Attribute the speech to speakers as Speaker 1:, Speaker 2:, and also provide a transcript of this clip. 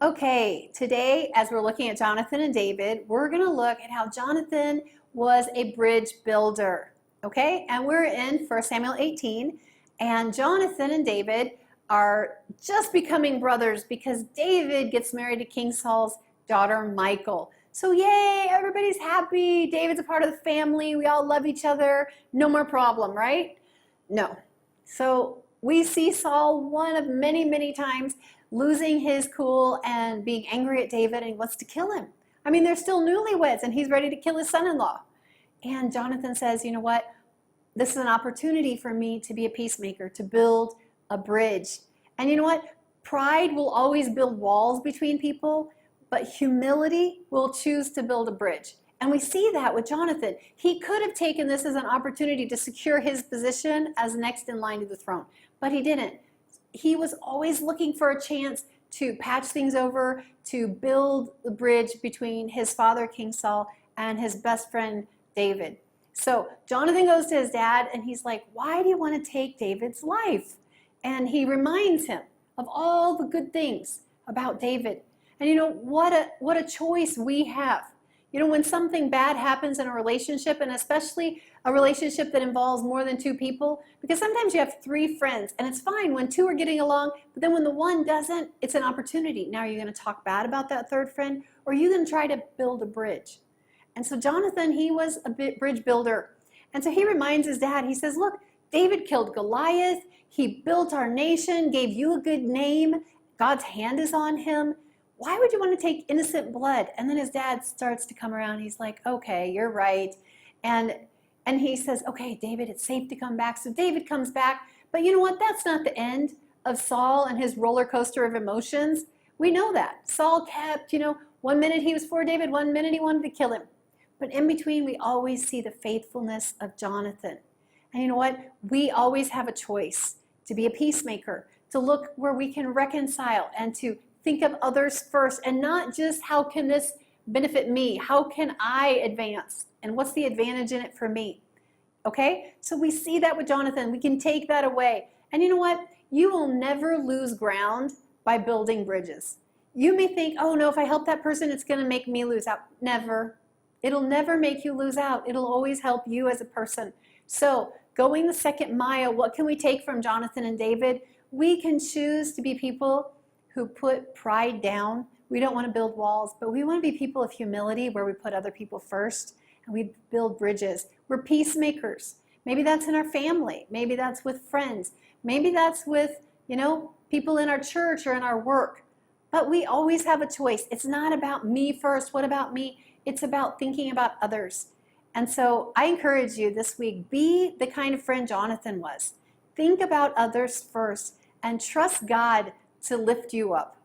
Speaker 1: Okay, today as we're looking at Jonathan and David, we're going to look at how Jonathan was a bridge builder. Okay, and we're in 1 Samuel 18, and Jonathan and David are just becoming brothers because David gets married to King Saul's daughter Michal. So yay, everybody's happy. David's a part of the family. We all love each other. No more problem, right? No. So we see Saul one of many, many times losing his cool and being angry at David, and he wants to kill him. I mean, they're still newlyweds, and he's ready to kill his son-in-law. And Jonathan says, you know what? This is an opportunity for me to be a peacemaker, to build a bridge. And you know what? Pride will always build walls between people, but humility will choose to build a bridge. And we see that with Jonathan. He could have taken this as an opportunity to secure his position as next in line to the throne, but he didn't. He was always looking for a chance to patch things over, to build the bridge between his father, King Saul, and his best friend, David. So Jonathan goes to his dad and he's like, why do you want to take David's life? And he reminds him of all the good things about David. And you know, what a choice we have. You know, when something bad happens in a relationship, and especially a relationship that involves more than two people, because sometimes you have three friends, and it's fine when two are getting along, but then when the one doesn't, it's an opportunity. Now, are you going to talk bad about that third friend, or are you going to try to build a bridge? And so Jonathan, he was a bridge builder. And so he reminds his dad, he says, look, David killed Goliath, he built our nation, gave you a good name, God's hand is on him. Why would you want to take innocent blood? And then his dad starts to come around. He's like, okay, you're right. And he says, okay, David, it's safe to come back. So David comes back. But you know what? That's not the end of Saul and his roller coaster of emotions. We know that. Saul kept, you know, 1 minute he was for David, 1 minute he wanted to kill him. But in between, we always see the faithfulness of Jonathan. And you know what? We always have a choice to be a peacemaker, to look where we can reconcile and to think of others first, and not just how can this benefit me? How can I advance? And what's the advantage in it for me? Okay, so we see that with Jonathan. We can take that away. And you know what? You will never lose ground by building bridges. You may think, oh no, if I help that person, it's going to make me lose out. Never. It'll never make you lose out. It'll always help you as a person. So going the second mile, what can we take from Jonathan and David? We can choose to be people who put pride down. We don't want to build walls, but we want to be people of humility where we put other people first and we build bridges. We're peacemakers. Maybe that's in our family. Maybe that's with friends. Maybe that's with, you know, people in our church or in our work. But we always have a choice. It's not about me first. What about me? It's about thinking about others. And so I encourage you this week, be the kind of friend Jonathan was. Think about others first and trust God to lift you up.